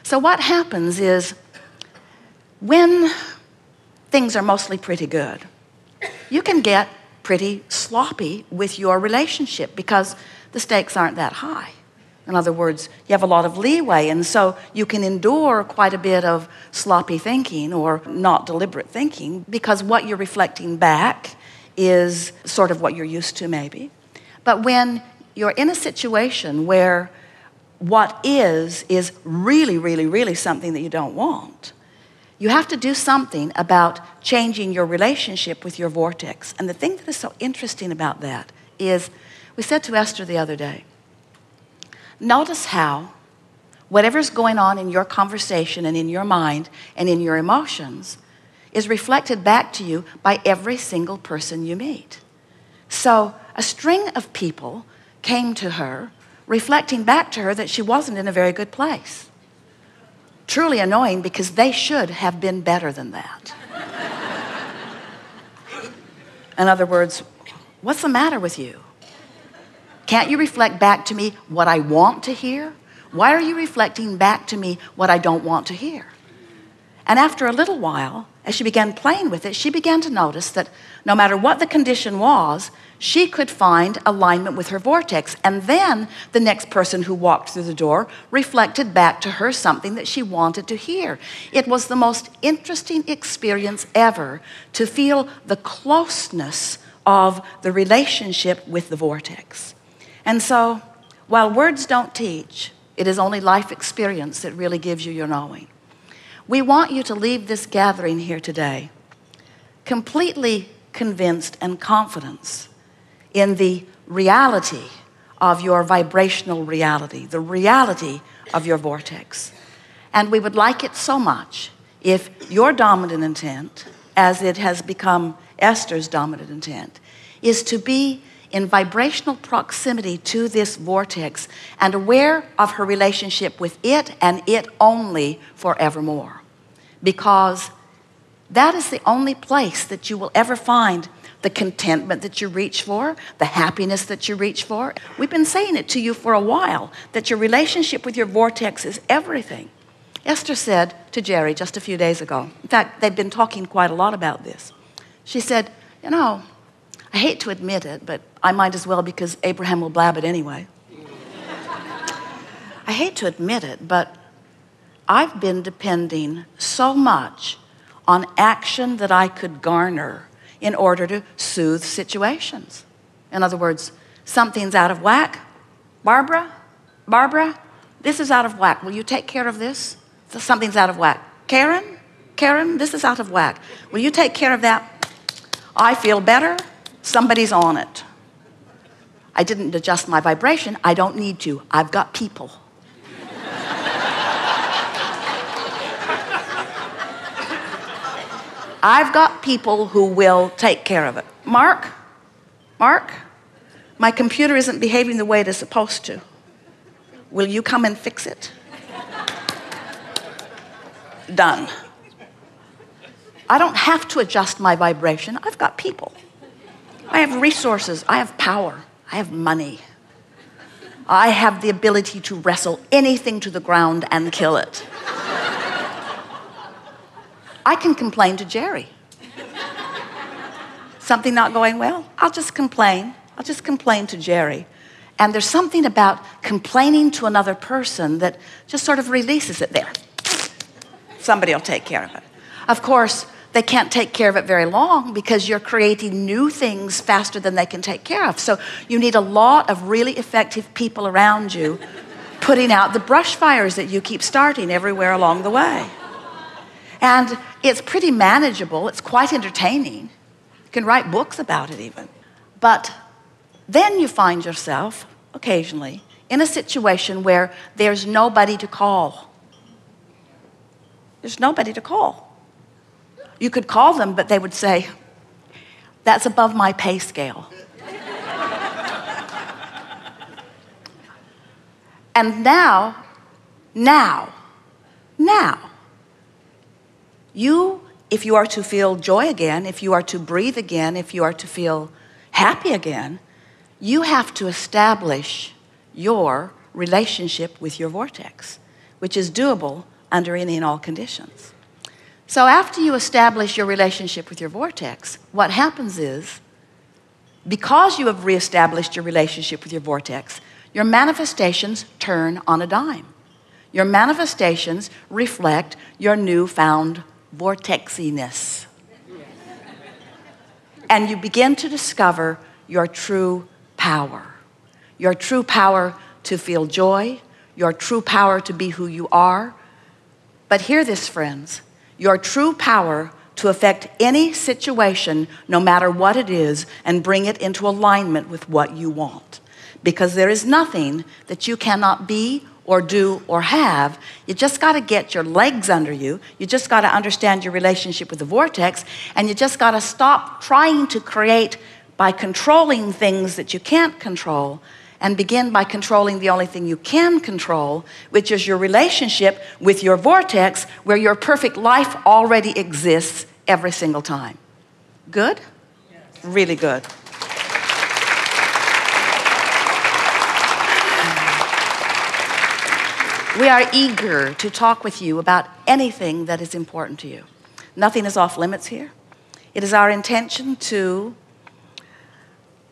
So what happens is when things are mostly pretty good, you can get pretty sloppy with your relationship because the stakes aren't that high. In other words, you have a lot of leeway, and so you can endure quite a bit of sloppy thinking or not deliberate thinking because what you're reflecting back is sort of what you're used to maybe. But when you're in a situation where what is really, really, really something that you don't want, you have to do something about changing your relationship with your vortex. And the thing that is so interesting about that is, we said to Esther the other day, notice how whatever's going on in your conversation and in your mind and in your emotions is reflected back to you by every single person you meet. So a string of people came to her reflecting back to her that she wasn't in a very good place. Truly annoying because they should have been better than that. In other words, what's the matter with you? Can't you reflect back to me what I want to hear? Why are you reflecting back to me what I don't want to hear? And after a little while, as she began playing with it, she began to notice that no matter what the condition was, she could find alignment with her vortex. And then the next person who walked through the door reflected back to her something that she wanted to hear. It was the most interesting experience ever to feel the closeness of the relationship with the vortex. And so, while words don't teach, it is only life experience that really gives you your knowing. We want you to leave this gathering here today completely convinced and confident in the reality of your vibrational reality, the reality of your vortex. And we would like it so much if your dominant intent, as it has become Esther's dominant intent, is to be in vibrational proximity to this vortex and aware of her relationship with it and it only forevermore. Because that is the only place that you will ever find the contentment that you reach for, the happiness that you reach for. We've been saying it to you for a while, that your relationship with your vortex is everything. Esther said to Jerry just a few days ago, in fact, they've been talking quite a lot about this. She said, you know, I hate to admit it, but I might as well because Abraham will blab it anyway. I hate to admit it, but I've been depending so much on action that I could garner in order to soothe situations. In other words, something's out of whack. Barbara, this is out of whack. Will you take care of this? Something's out of whack. Karen, this is out of whack. Will you take care of that? I feel better. Somebody's on it. I didn't adjust my vibration. I don't need to. I've got people. I've got people who will take care of it. Mark, my computer isn't behaving the way it is supposed to. Will you come and fix it? Done. I don't have to adjust my vibration. I've got people. I have resources. I have power. I have money. I have the ability to wrestle anything to the ground and kill it. I can complain to Jerry. Something not going well? I'll just complain. I'll just complain to Jerry. And there's something about complaining to another person that just sort of releases it there. Somebody will take care of it. Of course, they can't take care of it very long because you're creating new things faster than they can take care of. So you need a lot of really effective people around you putting out the brush fires that you keep starting everywhere along the way. And it's pretty manageable. It's quite entertaining. You can write books about it even. But then you find yourself, occasionally, in a situation where there's nobody to call. There's nobody to call. You could call them, but they would say, that's above my pay scale. And now, you, if you are to feel joy again, if you are to breathe again, if you are to feel happy again, you have to establish your relationship with your vortex, which is doable under any and all conditions. So after you establish your relationship with your vortex, what happens is, because you have reestablished your relationship with your vortex, your manifestations turn on a dime. Your manifestations reflect your newfound vortexiness. And you begin to discover your true power. Your true power to feel joy, your true power to be who you are. But hear this, friends, your true power to affect any situation, no matter what it is, and bring it into alignment with what you want. Because there is nothing that you cannot be or do or have. You just got to get your legs under you. You just got to understand your relationship with the vortex, and you just got to stop trying to create by controlling things that you can't control, and begin by controlling the only thing you can control, which is your relationship with your vortex, where your perfect life already exists every single time. Good? Yes. Really good. We are eager to talk with you about anything that is important to you. Nothing is off limits here. It is our intention to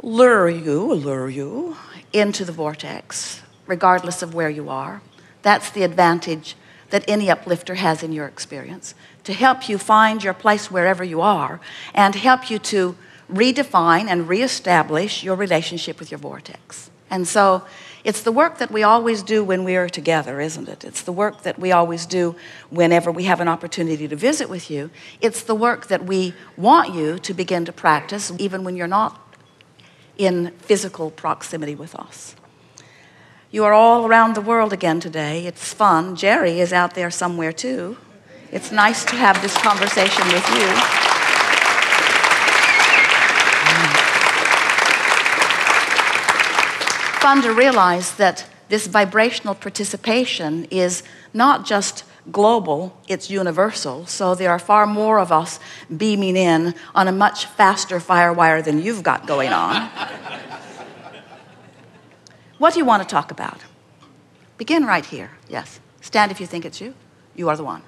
lure you into the vortex, regardless of where you are. That's the advantage that any uplifter has in your experience, to help you find your place wherever you are and help you to redefine and reestablish your relationship with your vortex. And so it's the work that we always do when we are together, isn't it? It's the work that we always do whenever we have an opportunity to visit with you. It's the work that we want you to begin to practice even when you're not in physical proximity with us. You are all around the world again today. It's fun. Jerry is out there somewhere too. It's nice to have this conversation with you. Fun to realize that this vibrational participation is not just global, it's universal. So there are far more of us beaming in on a much faster firewire than you've got going on. What do you want to talk about? Begin right here. Yes. Stand if you think it's you. You are the one.